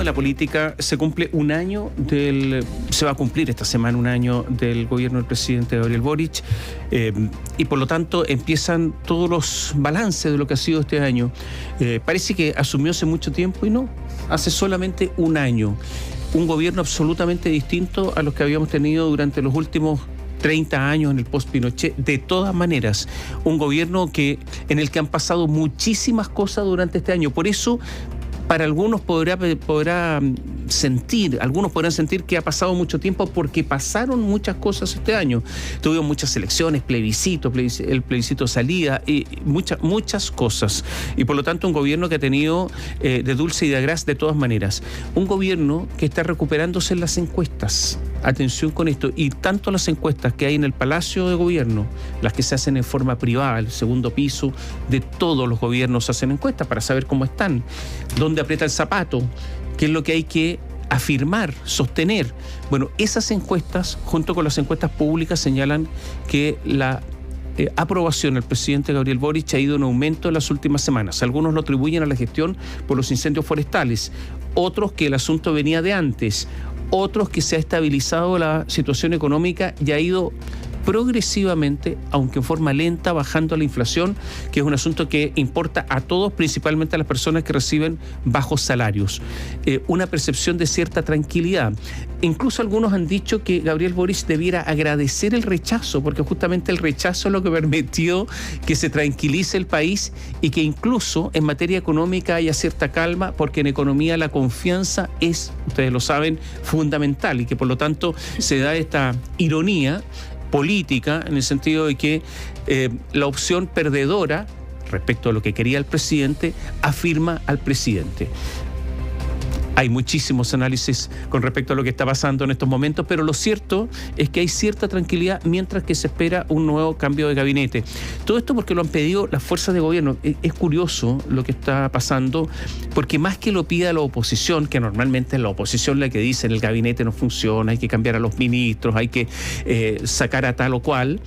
de la política, se cumple un año se va a cumplir esta semana un año del gobierno del presidente Gabriel Boric, y por lo tanto empiezan todos los balances de lo que ha sido este año. Parece que asumió hace mucho tiempo y no, hace solamente un año. Un gobierno absolutamente distinto a los que habíamos tenido durante los últimos 30 años en el post-Pinochet. De todas maneras, un gobierno en el que han pasado muchísimas cosas durante este año. Por eso, para algunos algunos podrán sentir que ha pasado mucho tiempo porque pasaron muchas cosas este año. Tuvimos muchas elecciones, el plebiscito salida, y muchas cosas. Y por lo tanto, un gobierno que ha tenido de dulce y de agraz de todas maneras. Un gobierno que está recuperándose en las encuestas. Atención con esto, y tanto las encuestas que hay en el Palacio de Gobierno, las que se hacen en forma privada, el segundo piso de todos los gobiernos hacen encuestas para saber cómo están, dónde aprieta el zapato, qué es lo que hay que afirmar, sostener. Bueno, esas encuestas, junto con las encuestas públicas, señalan que la aprobación al presidente Gabriel Boric ha ido en aumento en las últimas semanas. Algunos lo atribuyen a la gestión por los incendios forestales, otros que el asunto venía de antes, otros que se ha estabilizado la situación económica y ha ido progresivamente, aunque en forma lenta, bajando la inflación, que es un asunto que importa a todos, principalmente a las personas que reciben bajos salarios. Una percepción de cierta tranquilidad. Incluso algunos han dicho que Gabriel Boric debiera agradecer el rechazo, porque justamente el rechazo es lo que permitió que se tranquilice el país y que incluso en materia económica haya cierta calma, porque en economía la confianza es, ustedes lo saben, fundamental, y que por lo tanto se da esta ironía política en el sentido de que la opción perdedora respecto a lo que quería el presidente afirma al presidente. Hay muchísimos análisis con respecto a lo que está pasando en estos momentos, pero lo cierto es que hay cierta tranquilidad mientras que se espera un nuevo cambio de gabinete. Todo esto porque lo han pedido las fuerzas de gobierno. Es curioso lo que está pasando, porque más que lo pida la oposición, que normalmente es la oposición la que dice el gabinete no funciona, hay que cambiar a los ministros, hay que sacar a tal o cual,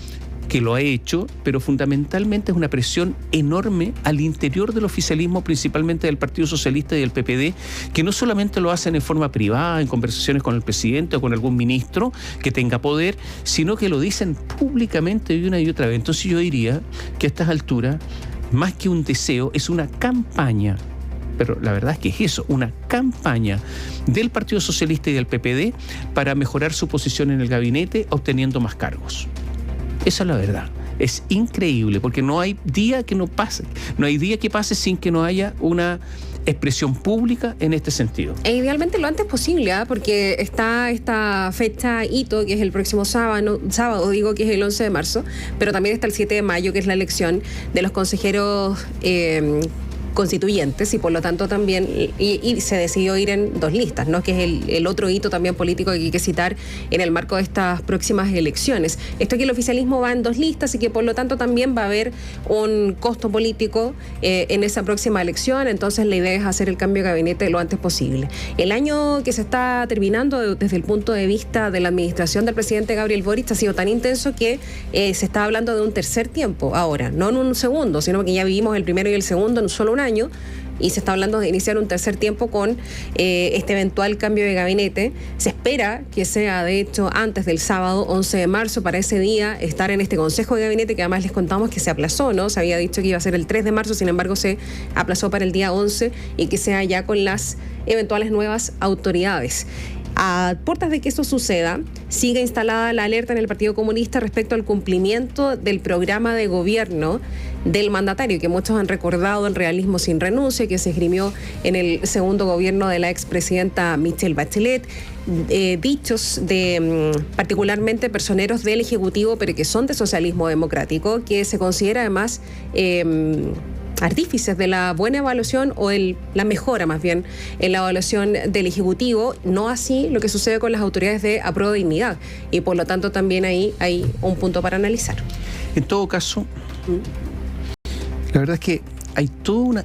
que lo ha hecho, pero fundamentalmente es una presión enorme al interior del oficialismo, principalmente del Partido Socialista y del PPD, que no solamente lo hacen en forma privada, en conversaciones con el presidente o con algún ministro que tenga poder, sino que lo dicen públicamente una y otra vez. Entonces yo diría que a estas alturas, más que un deseo, es una campaña, pero la verdad es que es eso, una campaña del Partido Socialista y del PPD para mejorar su posición en el gabinete, obteniendo más cargos. Esa es la verdad. Es increíble, porque no hay día que pase sin que no haya una expresión pública en este sentido. E idealmente lo antes posible, porque está esta fecha hito, que es el próximo sábado, que es el 11 de marzo, pero también está el 7 de mayo, que es la elección de los consejeros constituyentes, y por lo tanto también y se decidió ir en dos listas, ¿no? Que es el otro hito también político que hay que citar en el marco de estas próximas elecciones. Esto que el oficialismo va en dos listas y que por lo tanto también va a haber un costo político en esa próxima elección. Entonces la idea es hacer el cambio de gabinete lo antes posible. El año que se está terminando desde el punto de vista de la administración del presidente Gabriel Boric ha sido tan intenso que se está hablando de un tercer tiempo ahora, no en un segundo, sino que ya vivimos el primero y el segundo en solo un año, y se está hablando de iniciar un tercer tiempo con este eventual cambio de gabinete. Se espera que sea, de hecho, antes del sábado 11 de marzo, para ese día estar en este consejo de gabinete, que además les contamos que se aplazó, ¿no? Se había dicho que iba a ser el 3 de marzo, sin embargo se aplazó para el día 11, y que sea ya con las eventuales nuevas autoridades. A puertas de que eso suceda, sigue instalada la alerta en el Partido Comunista respecto al cumplimiento del programa de gobierno del mandatario, que muchos han recordado el realismo sin renuncia, que se esgrimió en el segundo gobierno de la expresidenta Michelle Bachelet. Dichos de particularmente personeros del Ejecutivo, pero que son de socialismo democrático, que se considera además artífices de la buena evaluación o la mejora más bien en la evaluación del Ejecutivo, no así lo que sucede con las autoridades de Apruebo Dignidad, y por lo tanto también ahí hay un punto para analizar. En todo caso, la verdad es que hay toda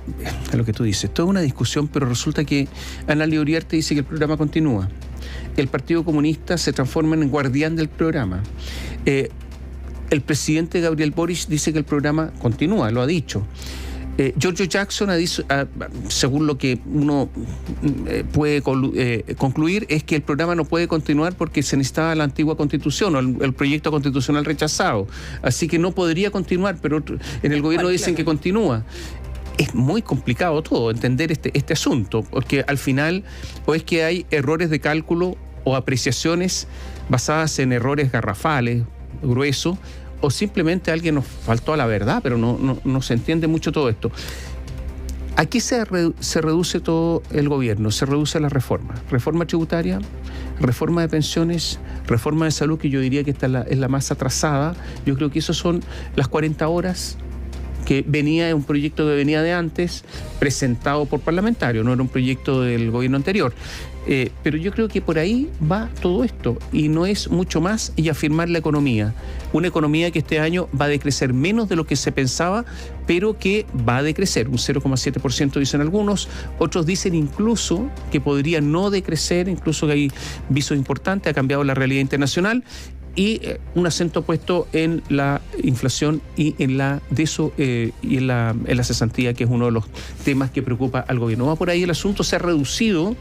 una discusión, pero resulta que Ana Lía Uriarte dice que el programa continúa. El Partido Comunista se transforma en guardián del programa. El presidente Gabriel Boric dice que el programa continúa, lo ha dicho. Giorgio Jackson, según lo que uno puede concluir, es que el programa no puede continuar porque se necesitaba la antigua constitución o el proyecto constitucional rechazado. Así que no podría continuar, pero en el gobierno dicen que continúa. Es muy complicado todo entender este asunto, porque al final o es que hay errores de cálculo o apreciaciones basadas en errores garrafales, gruesos, o simplemente alguien nos faltó a la verdad, pero no se entiende mucho todo esto. Aquí se reduce todo el gobierno, se reduce a la reforma tributaria, reforma de pensiones, reforma de salud, que yo diría que esta es la más atrasada. Yo creo que esas son las 40 horas que venía, un proyecto que venía de antes, presentado por parlamentarios, no era un proyecto del gobierno anterior. Pero yo creo que por ahí va todo esto, y no es mucho más, y afirmar la economía. Una economía que este año va a decrecer menos de lo que se pensaba, pero que va a decrecer, un 0,7% dicen algunos, otros dicen incluso que podría no decrecer, incluso que hay visos importantes, ha cambiado la realidad internacional, y un acento puesto en la inflación y en la cesantía, que es uno de los temas que preocupa al gobierno. Va por ahí el asunto, se ha reducido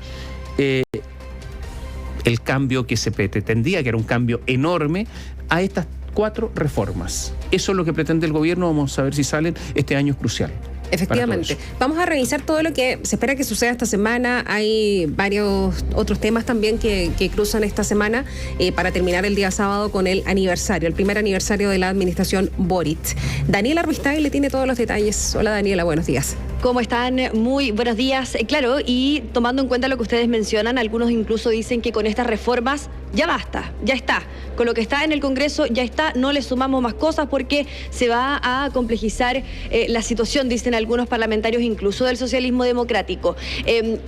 el cambio que se pretendía, que era un cambio enorme, a estas 4 reformas. Eso es lo que pretende el gobierno. Vamos a ver si salen. Este año es crucial. Efectivamente. Vamos a revisar todo lo que se espera que suceda esta semana. Hay varios otros temas también que cruzan esta semana para terminar el día sábado con el primer aniversario de la administración Boric. Daniela Ruistay le tiene todos los detalles. Hola Daniela, buenos días. ¿Cómo están? Muy buenos días. Claro, y tomando en cuenta lo que ustedes mencionan, algunos incluso dicen que con estas reformas ya basta, ya está. Con lo que está en el Congreso ya está, no le sumamos más cosas porque se va a complejizar la situación, dicen algunos parlamentarios, incluso del socialismo democrático.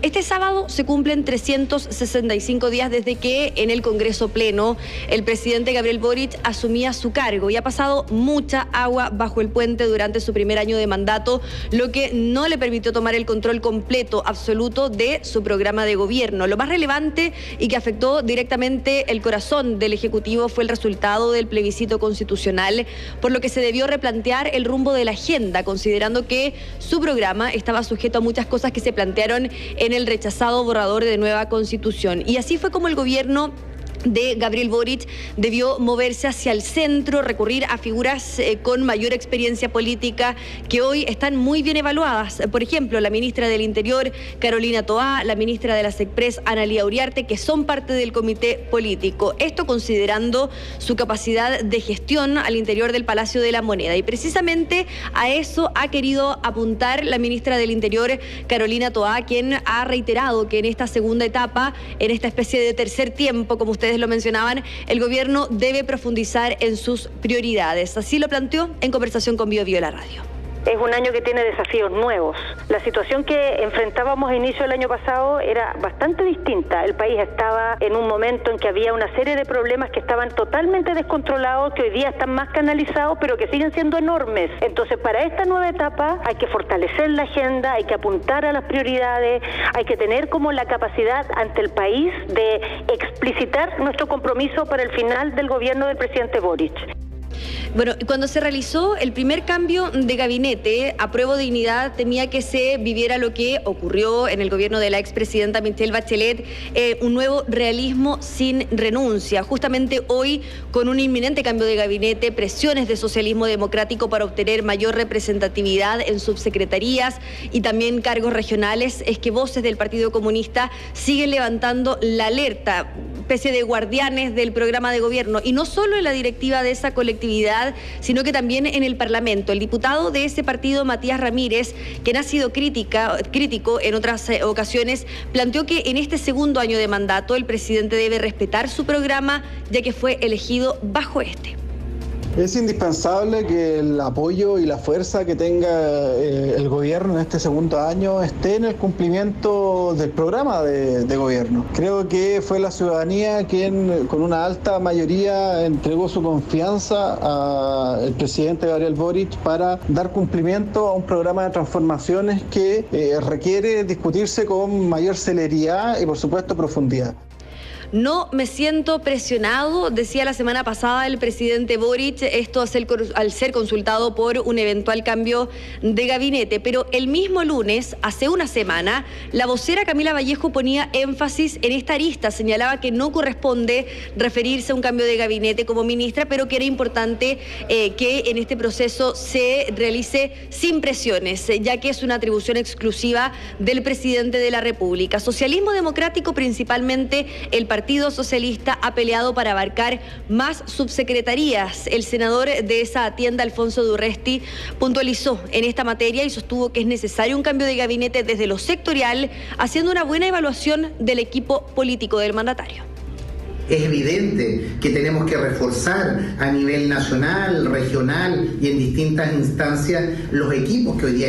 Este sábado se cumplen 365 días desde que en el Congreso Pleno el presidente Gabriel Boric asumía su cargo, y ha pasado mucha agua bajo el puente durante su primer año de mandato, lo que no le permitió tomar el control completo, absoluto de su programa de gobierno. Lo más relevante y que afectó directamente el corazón del Ejecutivo fue el resultado del plebiscito constitucional, por lo que se debió replantear el rumbo de la agenda, considerando que su programa estaba sujeto a muchas cosas que se plantearon en el rechazado borrador de nueva Constitución. Y así fue como el gobierno de Gabriel Boric debió moverse hacia el centro, recurrir a figuras con mayor experiencia política que hoy están muy bien evaluadas. Por ejemplo, la ministra del Interior, Carolina Toá, la ministra de la SECPRES, Analía Uriarte, que son parte del comité político. Esto considerando su capacidad de gestión al interior del Palacio de la Moneda. Y precisamente a eso ha querido apuntar la ministra del Interior, Carolina Toá, quien ha reiterado que en esta segunda etapa, en esta especie de tercer tiempo, como ustedes lo mencionaban, el gobierno debe profundizar en sus prioridades. Así lo planteó en conversación con BioBio la radio. Es un año que tiene desafíos nuevos. La situación que enfrentábamos a inicio del año pasado era bastante distinta. El país estaba en un momento en que había una serie de problemas que estaban totalmente descontrolados, que hoy día están más canalizados, pero que siguen siendo enormes. Entonces, para esta nueva etapa hay que fortalecer la agenda, hay que apuntar a las prioridades, hay que tener como la capacidad ante el país de explicitar nuestro compromiso para el final del gobierno del presidente Boric. Bueno, cuando se realizó el primer cambio de gabinete, Apruebo Dignidad temía que se viviera lo que ocurrió en el gobierno de la expresidenta Michelle Bachelet, un nuevo realismo sin renuncia. Justamente hoy, con un inminente cambio de gabinete, presiones de socialismo democrático para obtener mayor representatividad en subsecretarías y también cargos regionales, es que voces del Partido Comunista siguen levantando la alerta, especie de guardianes del programa de gobierno, y no solo en la directiva de esa colectividad, sino que también en el Parlamento. El diputado de ese partido, Matías Ramírez, quien ha sido crítico en otras ocasiones, planteó que en este segundo año de mandato el presidente debe respetar su programa, ya que fue elegido bajo este. Es indispensable que el apoyo y la fuerza que tenga el gobierno en este segundo año esté en el cumplimiento del programa de gobierno. Creo que fue la ciudadanía quien con una alta mayoría entregó su confianza al presidente Gabriel Boric para dar cumplimiento a un programa de transformaciones que requiere discutirse con mayor celeridad y por supuesto profundidad. no me siento presionado, decía la semana pasada el presidente Boric, esto al ser consultado por un eventual cambio de gabinete. Pero el mismo lunes, hace una semana, la vocera Camila Vallejo ponía énfasis en esta arista, señalaba que no corresponde referirse a un cambio de gabinete como ministra, pero que era importante que en este proceso se realice sin presiones, ya que es una atribución exclusiva del presidente de la República. Socialismo Democrático, principalmente el Partido Socialista, ha peleado para abarcar más subsecretarías. El senador de esa tienda, Alfonso Durresti, puntualizó en esta materia y sostuvo que es necesario un cambio de gabinete desde lo sectorial, haciendo una buena evaluación del equipo político del mandatario. Es evidente que tenemos que reforzar a nivel nacional, regional y en distintas instancias los equipos que hoy día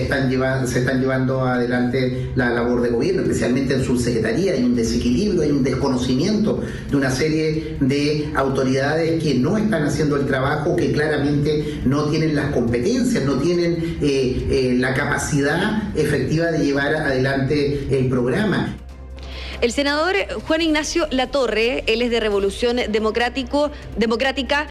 se están llevando adelante la labor de gobierno, especialmente en subsecretaría. Hay un desequilibrio, hay un desconocimiento de una serie de autoridades que no están haciendo el trabajo, que claramente no tienen las competencias, no tienen la capacidad efectiva de llevar adelante el programa. El senador Juan Ignacio Latorre, él es de Revolución Democrática,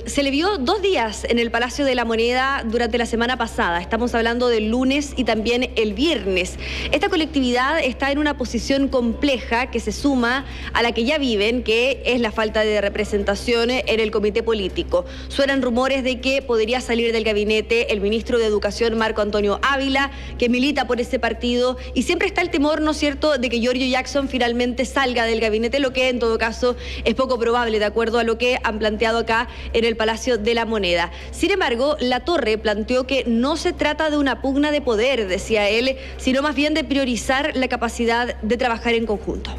se le vio 2 días en el Palacio de la Moneda durante la semana pasada. Estamos hablando del lunes y también el viernes. Esta colectividad está en una posición compleja que se suma a la que ya viven, que es la falta de representación en el comité político. Suenan rumores de que podría salir del gabinete el ministro de Educación, Marco Antonio Ávila, que milita por ese partido, y siempre está el temor, ¿no es cierto?, de que Giorgio Jackson finalmente salga del gabinete, lo que en todo caso es poco probable, de acuerdo a lo que han planteado acá en el Palacio de la Moneda. Sin embargo, Latorre planteó que no se trata de una pugna de poder, decía él, sino más bien de priorizar la capacidad de trabajar en conjunto.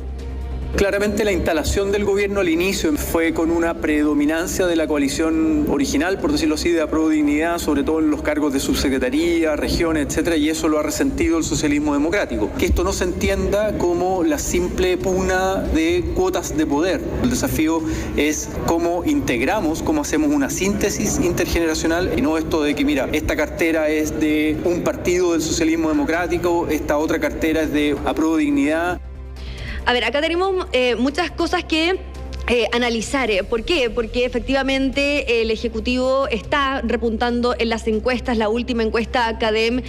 Claramente la instalación del gobierno al inicio fue con una predominancia de la coalición original, por decirlo así, de Apruebo Dignidad, sobre todo en los cargos de subsecretaría, regiones, etcétera, y eso lo ha resentido el socialismo democrático. Que esto no se entienda como la simple pugna de cuotas de poder. El desafío es cómo integramos, cómo hacemos una síntesis intergeneracional, y no esto de que, mira, esta cartera es de un partido del socialismo democrático, esta otra cartera es de Apruebo Dignidad. A ver, acá tenemos muchas cosas que analizar. ¿Por qué? Porque efectivamente el Ejecutivo está repuntando en las encuestas. La última encuesta Academ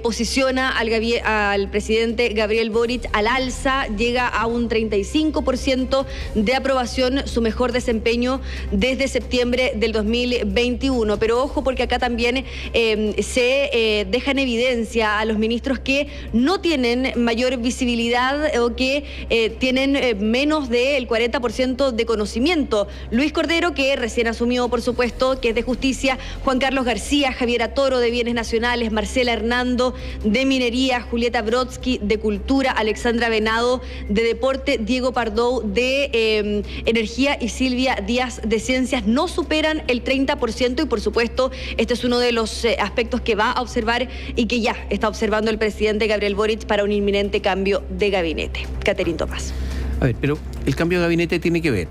posiciona al presidente Gabriel Boric al alza, llega a un 35% de aprobación, su mejor desempeño desde septiembre del 2021. Pero ojo, porque acá también se deja en evidencia a los ministros que no tienen mayor visibilidad o que tienen menos del 40% de conocimiento. Luis Cordero, que recién asumió, por supuesto, que es de Justicia, Juan Carlos García, Javiera Toro, de Bienes Nacionales, Marcela Hernando, de Minería, Julieta Brodsky, de Cultura, Alexandra Venado, de Deporte, Diego Pardou, de Energía, y Silvia Díaz, de Ciencias, no superan el 30%, y por supuesto, este es uno de los aspectos que va a observar y que ya está observando el presidente Gabriel Boric para un inminente cambio de gabinete. Caterín Tomás. A ver, pero el cambio de gabinete tiene que ver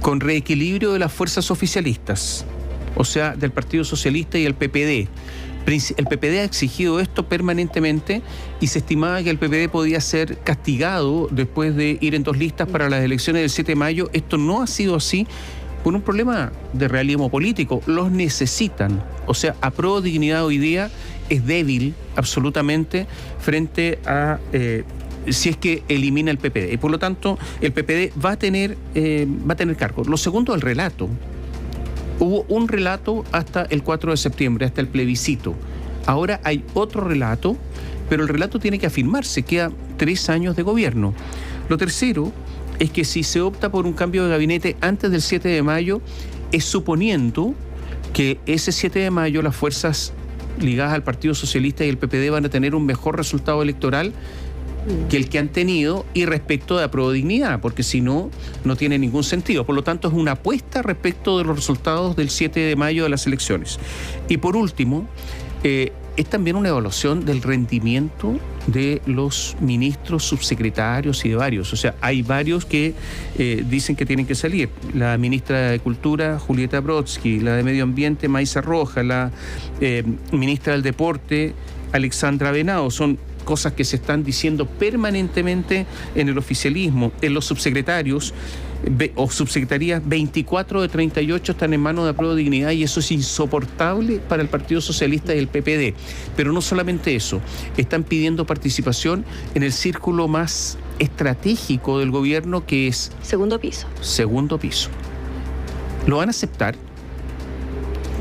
con reequilibrio de las fuerzas oficialistas, o sea, del Partido Socialista y el PPD. El PPD ha exigido esto permanentemente y se estimaba que el PPD podía ser castigado después de ir en 2 listas para las elecciones del 7 de mayo. Esto no ha sido así por un problema de realismo político. Los necesitan. O sea, Apruebo Dignidad hoy día es débil absolutamente frente a... si es que elimina el PPD. Y por lo tanto, el PPD va a tener cargo. Lo segundo, el relato. Hubo un relato hasta el 4 de septiembre, hasta el plebiscito. Ahora hay otro relato, pero el relato tiene que afirmarse. Quedan 3 años de gobierno. Lo tercero es que si se opta por un cambio de gabinete antes del 7 de mayo, es suponiendo que ese 7 de mayo las fuerzas ligadas al Partido Socialista y el PPD van a tener un mejor resultado electoral que el que han tenido, y respecto de Apruebo Dignidad, porque si no, no tiene ningún sentido. Por lo tanto, es una apuesta respecto de los resultados del 7 de mayo de las elecciones. Y por último, es también una evaluación del rendimiento de los ministros, subsecretarios y de varios. O sea, hay varios que dicen que tienen que salir. La ministra de Cultura, Julieta Brodsky, la de Medio Ambiente, Maisa Roja, la ministra del Deporte, Alexandra Venado. Son cosas que se están diciendo permanentemente en el oficialismo. En los subsecretarios o subsecretarías, 24 de 38 están en manos de Apruebo Dignidad, y eso es insoportable para el Partido Socialista y el PPD. Pero no solamente eso, están pidiendo participación en el círculo más estratégico del gobierno, que es segundo piso. ¿Lo van a aceptar?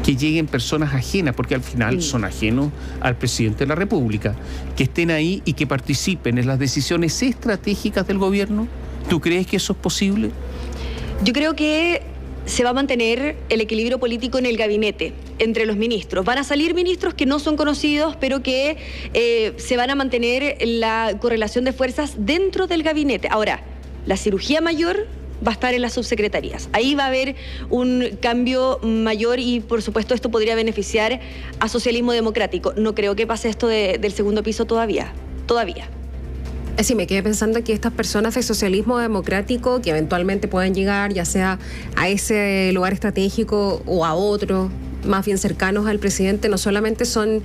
Que lleguen personas ajenas, porque al final son ajenos al presidente de la República, que estén ahí y que participen en las decisiones estratégicas del gobierno. ¿Tú crees que eso es posible? Yo creo que se va a mantener el equilibrio político en el gabinete entre los ministros. Van a salir ministros que no son conocidos, pero que se van a mantener la correlación de fuerzas dentro del gabinete. Ahora, la cirugía mayor va a estar en las subsecretarías. Ahí va a haber un cambio mayor y, por supuesto, esto podría beneficiar a Socialismo Democrático. No creo que pase esto del segundo piso todavía. Sí, me quedé pensando que estas personas de Socialismo Democrático que eventualmente puedan llegar, ya sea a ese lugar estratégico o a otro, más bien cercanos al presidente, no solamente son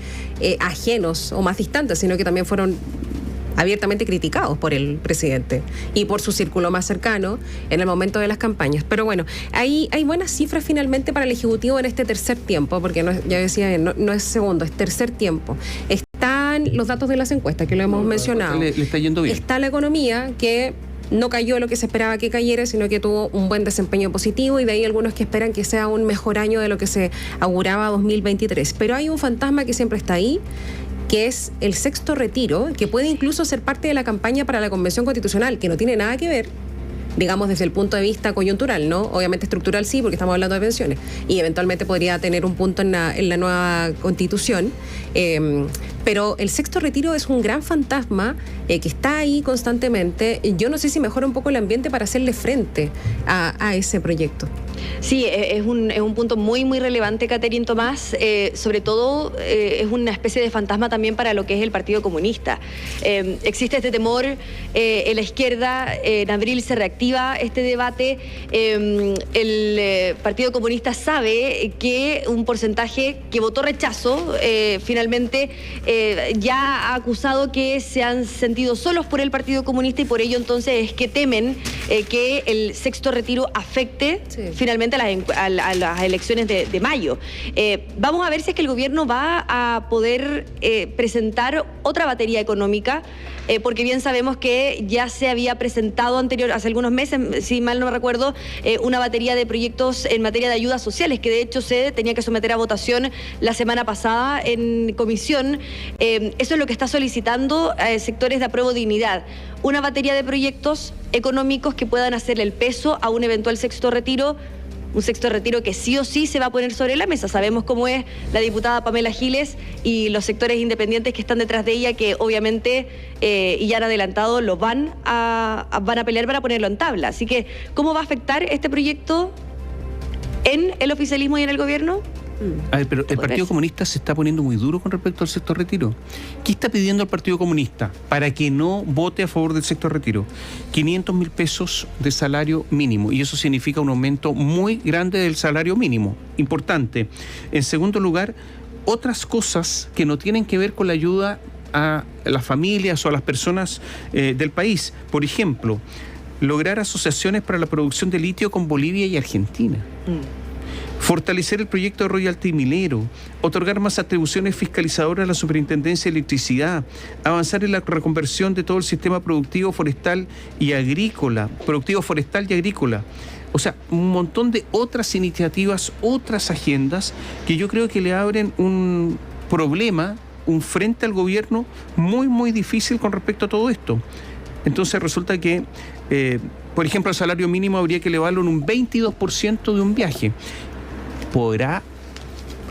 ajenos o más distantes, sino que también fueron abiertamente criticados por el presidente y por su círculo más cercano en el momento de las campañas. Pero bueno, hay buenas cifras finalmente para el Ejecutivo en este tercer tiempo, porque ya decía, no es segundo, es tercer tiempo. Están los datos de las encuestas, que lo hemos mencionado. Le está yendo bien. Está la economía, que no cayó lo que se esperaba que cayera, sino que tuvo un buen desempeño positivo, y de ahí algunos que esperan que sea un mejor año de lo que se auguraba 2023. Pero hay un fantasma que siempre está ahí, que es el sexto retiro, que puede incluso ser parte de la campaña para la Convención Constitucional, que no tiene nada que ver, digamos, desde el punto de vista coyuntural, ¿no? Obviamente estructural sí, porque estamos hablando de pensiones, y eventualmente podría tener un punto en la nueva Constitución, pero el sexto retiro es un gran fantasma que está ahí constantemente. Yo no sé si mejora un poco el ambiente para hacerle frente a ese proyecto. Sí, es un punto muy, muy relevante, Catherine Tomás. Sobre todo, es una especie de fantasma también para lo que es el Partido Comunista. Existe este temor en la izquierda. En abril se reactiva este debate. El Partido Comunista sabe que un porcentaje que votó rechazo finalmente ya ha acusado que se han sentido solos por el Partido Comunista, y por ello entonces es que temen que el sexto retiro afecte finalmente a las elecciones de mayo. Vamos a ver si es que el gobierno va a poder presentar otra batería económica, porque bien sabemos que ya se había presentado hace algunos meses, si mal no me recuerdo, una batería de proyectos en materia de ayudas sociales, que de hecho se tenía que someter a votación la semana pasada en comisión. Eso es lo que está solicitando sectores de Apruebo Dignidad. Una batería de proyectos económicos que puedan hacerle el peso a un eventual sexto retiro. Un sexto retiro que sí o sí se va a poner sobre la mesa. Sabemos cómo es la diputada Pamela Giles y los sectores independientes que están detrás de ella, que obviamente, y ya han adelantado, lo van a pelear para ponerlo en tabla. Así que, ¿cómo va a afectar este proyecto en el oficialismo y en el gobierno? A ver, pero el Partido Comunista se está poniendo muy duro con respecto al sexto retiro. ¿Qué está pidiendo el Partido Comunista para que no vote a favor del sexto retiro? 500.000 pesos de salario mínimo, y eso significa un aumento muy grande del salario mínimo, importante. En segundo lugar, otras cosas que no tienen que ver con la ayuda a las familias o a las personas del país. Por ejemplo, lograr asociaciones para la producción de litio con Bolivia y Argentina. Fortalecer el proyecto de royalty minero, otorgar más atribuciones fiscalizadoras a la Superintendencia de Electricidad, avanzar en la reconversión de todo el sistema productivo forestal y agrícola. O sea, un montón de otras iniciativas, otras agendas que yo creo que le abren un problema, un frente al gobierno muy, muy difícil con respecto a todo esto. Entonces resulta que, por ejemplo, el salario mínimo habría que elevarlo en un 22% de un viaje. ¿Podrá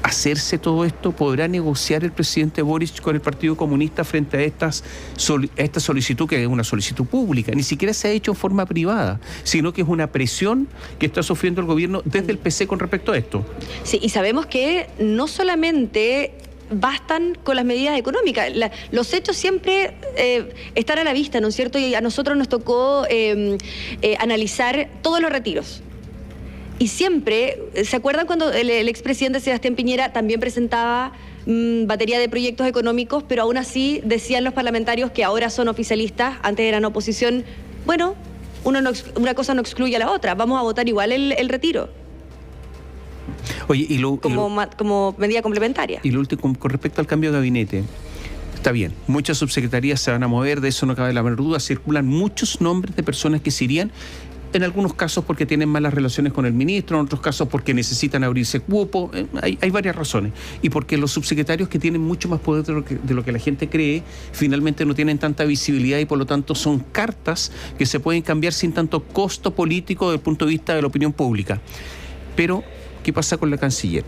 hacerse todo esto? ¿Podrá negociar el presidente Boric con el Partido Comunista frente a esta solicitud, que es una solicitud pública? Ni siquiera se ha hecho en forma privada, sino que es una presión que está sufriendo el gobierno desde el PC con respecto a esto. Sí, y sabemos que no solamente bastan con las medidas económicas. Los hechos siempre están a la vista, ¿no es cierto? Y a nosotros nos tocó analizar todos los retiros. Y siempre, ¿se acuerdan cuando el expresidente Sebastián Piñera también presentaba batería de proyectos económicos, pero aún así decían los parlamentarios que ahora son oficialistas, antes eran oposición. Bueno, una cosa no excluye a la otra, vamos a votar igual el retiro. Oye, como medida complementaria. Y lo último, con respecto al cambio de gabinete, está bien, muchas subsecretarías se van a mover, de eso no cabe la menor duda, circulan muchos nombres de personas que se irían, en algunos casos porque tienen malas relaciones con el ministro, en otros casos porque necesitan abrirse cupo, hay varias razones. Y porque los subsecretarios que tienen mucho más poder de lo que la gente cree, finalmente no tienen tanta visibilidad y por lo tanto son cartas que se pueden cambiar sin tanto costo político desde el punto de vista de la opinión pública. Pero, ¿qué pasa con la canciller?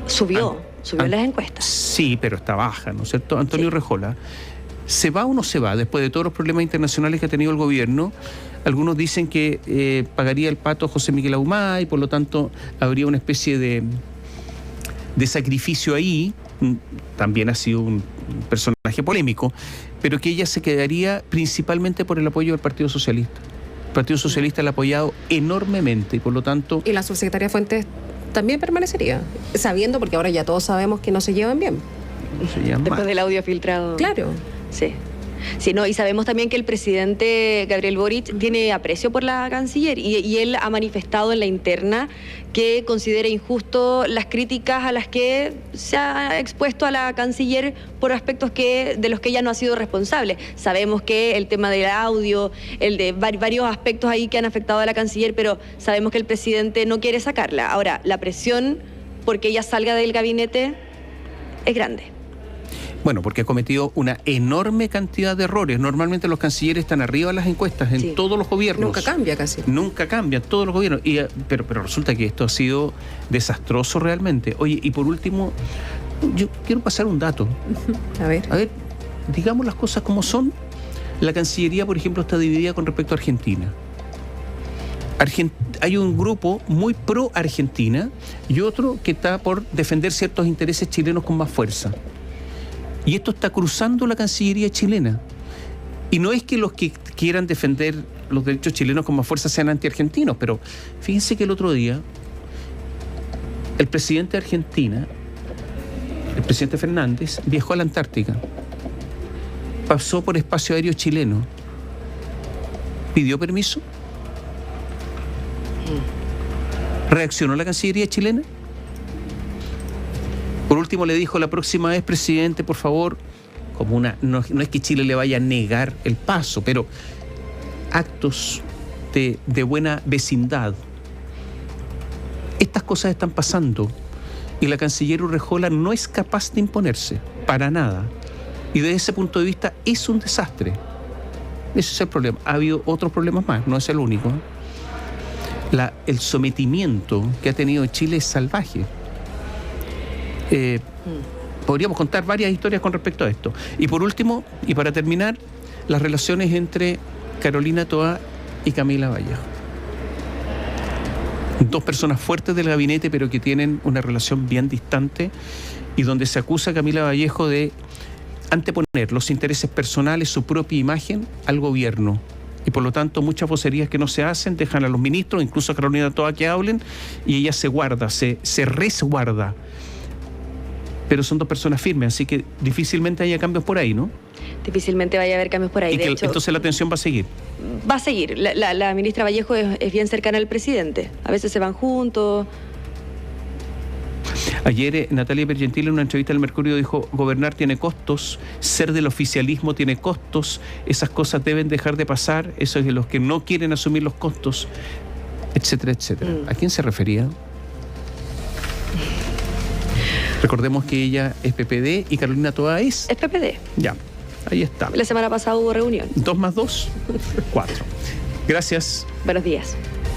Subió en las encuestas. Sí, pero está baja, ¿no es cierto? Antonio Rejola, ¿se va o no se va después de todos los problemas internacionales que ha tenido el gobierno? Algunos dicen que pagaría el pato José Miguel Ahumada y por lo tanto habría una especie de sacrificio ahí. También ha sido un personaje polémico, pero que ella se quedaría principalmente por el apoyo del Partido Socialista. El Partido Socialista la ha apoyado enormemente y por lo tanto... Y la subsecretaria Fuentes también permanecería, sabiendo, porque ahora ya todos sabemos que no se llevan bien. No se llevan Después mal. del audio filtrado. Claro. Sí. Sí, no, y sabemos también que el presidente Gabriel Boric tiene aprecio por la canciller y él ha manifestado en la interna que considera injusto las críticas a las que se ha expuesto a la canciller por aspectos de los que ella no ha sido responsable. Sabemos que el tema del audio, el de varios aspectos ahí que han afectado a la canciller, pero sabemos que el presidente no quiere sacarla. Ahora, la presión porque ella salga del gabinete es grande. Bueno, porque ha cometido una enorme cantidad de errores. Normalmente los cancilleres están arriba de las encuestas en todos los gobiernos. Nunca cambia casi. Nunca cambia, todos los gobiernos. Pero resulta que esto ha sido desastroso realmente. Oye, y por último, yo quiero pasar un dato. A ver, digamos las cosas como son. La Cancillería, por ejemplo, está dividida con respecto a Argentina. Hay un grupo muy pro Argentina y otro que está por defender ciertos intereses chilenos con más fuerza. Y esto está cruzando la Cancillería chilena. Y no es que los que quieran defender los derechos chilenos con más fuerza sean anti-argentinos, pero fíjense que el otro día el presidente de Argentina, el presidente Fernández, viajó a la Antártica, pasó por espacio aéreo chileno, pidió permiso, reaccionó la Cancillería chilena. Por último le dijo la próxima vez, presidente, por favor, como no es que Chile le vaya a negar el paso, pero actos de buena vecindad. Estas cosas están pasando y la canciller Urrejola no es capaz de imponerse, para nada. Y desde ese punto de vista es un desastre. Ese es el problema. Ha habido otros problemas más, no es el único. El sometimiento que ha tenido Chile es salvaje. Podríamos contar varias historias con respecto a esto. Y por último, y para terminar, las relaciones entre Carolina Toá y Camila Vallejo. Dos personas fuertes del gabinete, pero que tienen una relación bien distante y donde se acusa a Camila Vallejo de anteponer los intereses personales, su propia imagen, al gobierno. Y por lo tanto muchas vocerías que no se hacen dejan a los ministros, incluso a Carolina Toá, que hablen, y ella se guarda, se resguarda. Pero son dos personas firmes, así que difícilmente haya cambios por ahí, ¿no? Difícilmente vaya a haber cambios por ahí. Y de hecho, entonces la tensión va a seguir. Va a seguir. La ministra Vallejo es bien cercana al presidente. A veces se van juntos. Ayer Natalia Pergentile en una entrevista al Mercurio dijo: gobernar tiene costos, ser del oficialismo tiene costos, esas cosas deben dejar de pasar, eso es de los que no quieren asumir los costos, etcétera, etcétera. ¿A quién se refería? Recordemos que ella es PPD y Carolina Toá es... Es PPD. Ya, ahí está. La semana pasada hubo reunión. 2 más 2, 4. Gracias. Buenos días.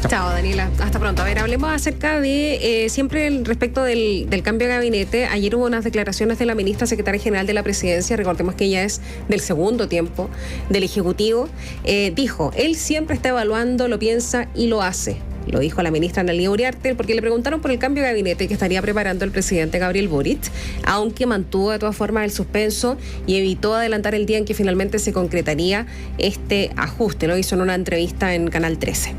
Chao, Daniela. Hasta pronto. A ver, hablemos acerca de siempre respecto del cambio de gabinete. Ayer hubo unas declaraciones de la ministra secretaria general de la Presidencia. Recordemos que ella es del segundo tiempo del Ejecutivo. Dijo, él siempre está evaluando, lo piensa y lo hace. Lo dijo la ministra Analía Uriarte, porque le preguntaron por el cambio de gabinete que estaría preparando el presidente Gabriel Boric, aunque mantuvo de todas formas el suspenso y evitó adelantar el día en que finalmente se concretaría este ajuste. Lo hizo en una entrevista en Canal 13.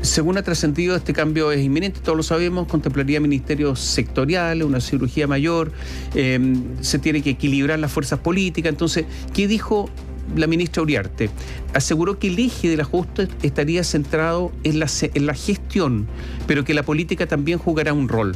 Según ha trascendido, este cambio es inminente, todos lo sabemos, contemplaría ministerios sectoriales, una cirugía mayor, se tiene que equilibrar las fuerzas políticas. Entonces, ¿qué dijo la ministra Uriarte? Aseguró que el eje del ajuste estaría centrado en la gestión, pero que la política también jugará un rol.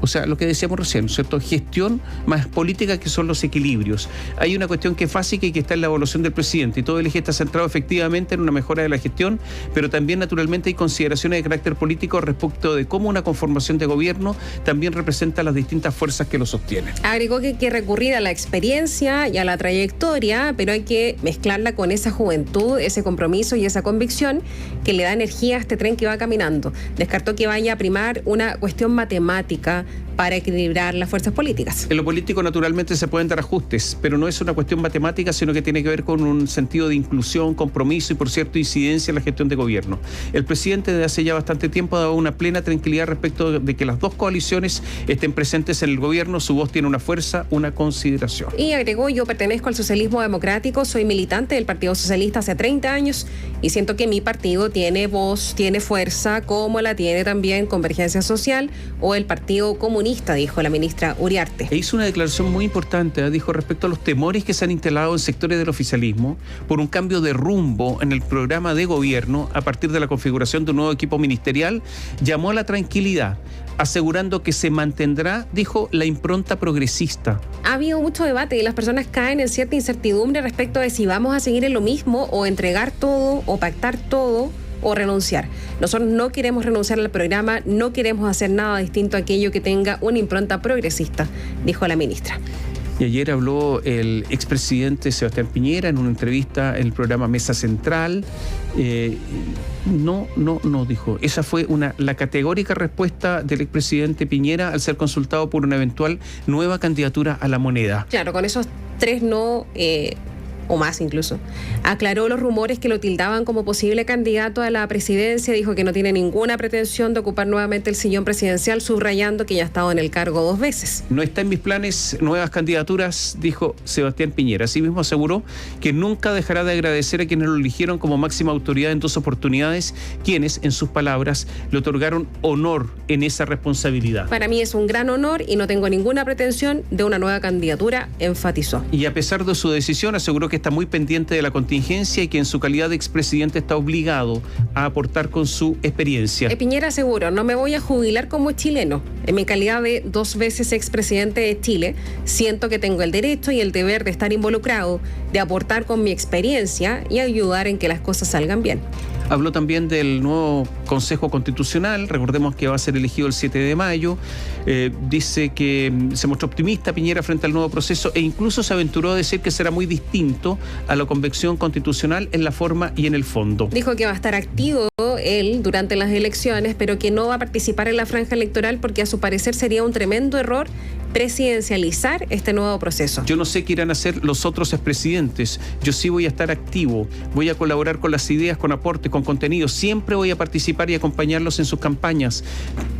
O sea, lo que decíamos recién, ¿cierto? Gestión más política, que son los equilibrios. Hay una cuestión que es básica y que está en la evaluación del presidente, y todo el eje está centrado efectivamente en una mejora de la gestión, pero también naturalmente hay consideraciones de carácter político respecto de cómo una conformación de gobierno también representa las distintas fuerzas que lo sostienen. Agregó que hay que recurrir a la experiencia y a la trayectoria, pero hay que mezclarla con esa juventud, ese compromiso y esa convicción que le da energía a este tren que va caminando. Descartó que vaya a primar una cuestión matemática para equilibrar las fuerzas políticas. En lo político naturalmente se pueden dar ajustes, pero no es una cuestión matemática, sino que tiene que ver con un sentido de inclusión, compromiso y, por cierto, incidencia en la gestión de gobierno. El presidente desde hace ya bastante tiempo ha dado una plena tranquilidad respecto de que las dos coaliciones estén presentes en el gobierno. Su voz tiene una fuerza, una consideración. Y agregó: yo pertenezco al socialismo democrático, soy militante del Partido Socialista hace 30 años y siento que mi partido tiene voz, tiene fuerza, como la tiene también Convergencia Social o el Partido Comunista, dijo la ministra Uriarte. E hizo una declaración muy importante, dijo, respecto a los temores que se han instalado en sectores del oficialismo por un cambio de rumbo en el programa de gobierno a partir de la configuración de un nuevo equipo ministerial. Llamó a la tranquilidad, asegurando que se mantendrá, dijo, la impronta progresista. Ha habido mucho debate y las personas caen en cierta incertidumbre respecto de si vamos a seguir en lo mismo o entregar todo o pactar todo o renunciar. Nosotros no queremos renunciar al programa, no queremos hacer nada distinto a aquello que tenga una impronta progresista, dijo la ministra. Y ayer habló el expresidente Sebastián Piñera en una entrevista en el programa Mesa Central. No, dijo. Esa fue la categórica respuesta del expresidente Piñera al ser consultado por una eventual nueva candidatura a la moneda. Claro, con esos 3 no... o más incluso. Aclaró los rumores que lo tildaban como posible candidato a la presidencia, dijo que no tiene ninguna pretensión de ocupar nuevamente el sillón presidencial, subrayando que ya ha estado en el cargo 2 veces. No está en mis planes nuevas candidaturas, dijo Sebastián Piñera. Asimismo aseguró que nunca dejará de agradecer a quienes lo eligieron como máxima autoridad en 2 oportunidades, quienes, en sus palabras, le otorgaron honor en esa responsabilidad. Para mí es un gran honor y no tengo ninguna pretensión de una nueva candidatura, enfatizó. Y a pesar de su decisión, aseguró que está muy pendiente de la contingencia y que en su calidad de expresidente está obligado a aportar con su experiencia. Piñera aseguró: no me voy a jubilar como chileno. En mi calidad de 2 veces expresidente de Chile, siento que tengo el derecho y el deber de estar involucrado, de aportar con mi experiencia y ayudar en que las cosas salgan bien. Habló también del nuevo Consejo Constitucional, recordemos que va a ser elegido el 7 de mayo, dice que se mostró optimista Piñera frente al nuevo proceso e incluso se aventuró a decir que será muy distinto a la convención constitucional en la forma y en el fondo. Dijo que va a estar activo él durante las elecciones, pero que no va a participar en la franja electoral porque a su parecer sería un tremendo error presidencializar este nuevo proceso. Yo no sé qué irán a hacer los otros expresidentes, yo sí voy a estar activo, voy a colaborar con las ideas, con aportes, con contenido, siempre voy a participar y acompañarlos en sus campañas,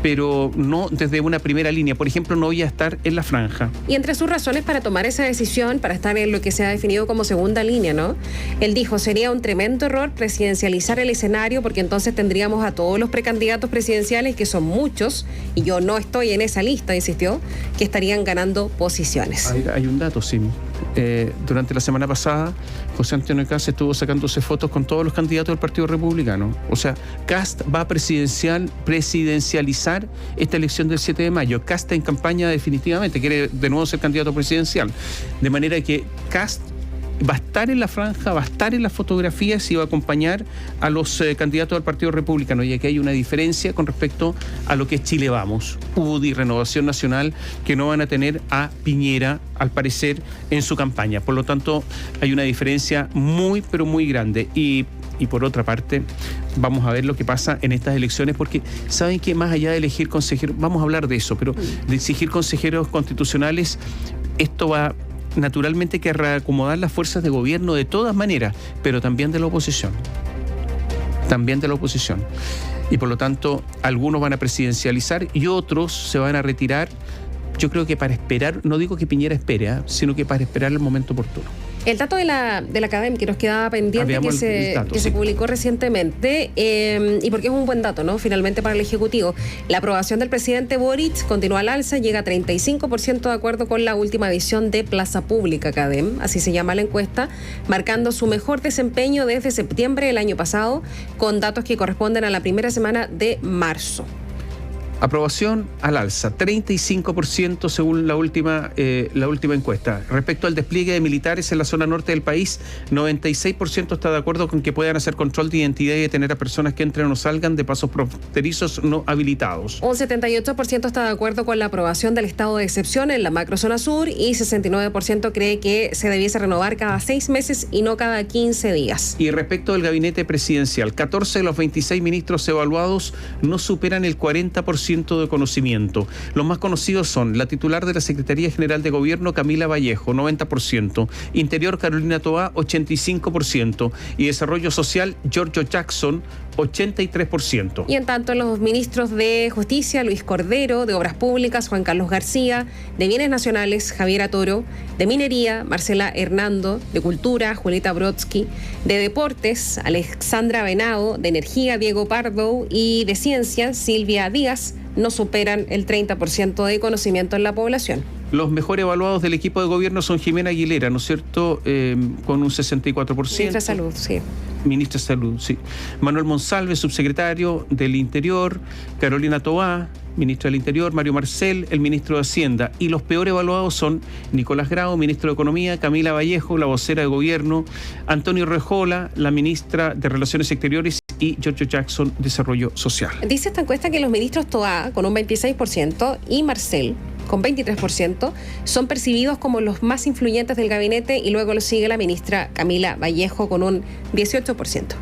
pero no desde una primera línea. Por ejemplo, no voy a estar en la franja. Y entre sus razones para tomar esa decisión, para estar en lo que se ha definido como segunda línea, ¿no? Él dijo: sería un tremendo error presidencializar el escenario porque entonces tendríamos a todos los precandidatos presidenciales, que son muchos, y yo no estoy en esa lista, insistió, que estarían ganando posiciones. Hay un dato, sí. Durante la semana pasada, José Antonio Kast estuvo sacándose fotos con todos los candidatos del Partido Republicano. O sea, Kast va a presidencializar esta elección del 7 de mayo. Kast está en campaña definitivamente, quiere de nuevo ser candidato presidencial. De manera que Kast va a estar en la franja, va a estar en las fotografías y va a acompañar a los candidatos del Partido Republicano. Y aquí hay una diferencia con respecto a lo que es Chile Vamos, UDI, Renovación Nacional, que no van a tener a Piñera, al parecer, en su campaña. Por lo tanto, hay una diferencia muy, pero muy grande. Y por otra parte, vamos a ver lo que pasa en estas elecciones, porque saben que más allá de elegir consejeros, vamos a hablar de eso, pero de exigir consejeros constitucionales, esto va naturalmente que reacomodar las fuerzas de gobierno de todas maneras, pero también de la oposición. Y por lo tanto, algunos van a presidencializar y otros se van a retirar, yo creo que para esperar, no digo que Piñera espere, sino que para esperar el momento oportuno. El dato de la Academia que nos quedaba pendiente, que se publicó recientemente, y porque es un buen dato, ¿no? Finalmente para el Ejecutivo. La aprobación del presidente Boric continúa al alza, llega a 35% de acuerdo con la última edición de Plaza Pública Academ, así se llama la encuesta, marcando su mejor desempeño desde septiembre del año pasado, con datos que corresponden a la primera semana de marzo. Aprobación al alza, 35% según la última encuesta. Respecto al despliegue de militares en la zona norte del país, 96% está de acuerdo con que puedan hacer control de identidad y detener a personas que entren o salgan de pasos fronterizos no habilitados. Un 78% está de acuerdo con la aprobación del estado de excepción en la macrozona sur y 69% cree que se debiese renovar cada 6 meses y no cada 15 días. Y respecto del gabinete presidencial, 14 de los 26 ministros evaluados no superan el 40% de conocimiento. Los más conocidos son la titular de la Secretaría General de Gobierno, Camila Vallejo, 90%, Interior, Carolina Toá, 85%, y Desarrollo Social, Giorgio Jackson, 83%. Y en tanto, los ministros de Justicia, Luis Cordero, de Obras Públicas, Juan Carlos García, de Bienes Nacionales, Javier Toro, de Minería, Marcela Hernando, de Cultura, Julieta Brodsky, de Deportes, Alexandra Venado, de Energía, Diego Pardo, y de Ciencia, Silvia Díaz, no superan el 30% de conocimiento en la población. Los mejor evaluados del equipo de gobierno son Jimena Aguilera, ¿no es cierto?, con un 64%. Ministra de Salud, sí. Ministra de Salud, sí. Manuel Monsalve, subsecretario del Interior, Carolina Toá, ministro del Interior, Mario Marcel, el ministro de Hacienda. Y los peor evaluados son Nicolás Grau, ministro de Economía, Camila Vallejo, la vocera de Gobierno, Antonio Rejola, la ministra de Relaciones Exteriores, y Giorgio Jackson, Desarrollo Social. Dice esta encuesta que los ministros Toá, con un 26%, y Marcel, con 23%, son percibidos como los más influyentes del gabinete, y luego lo sigue la ministra Camila Vallejo con un 18%.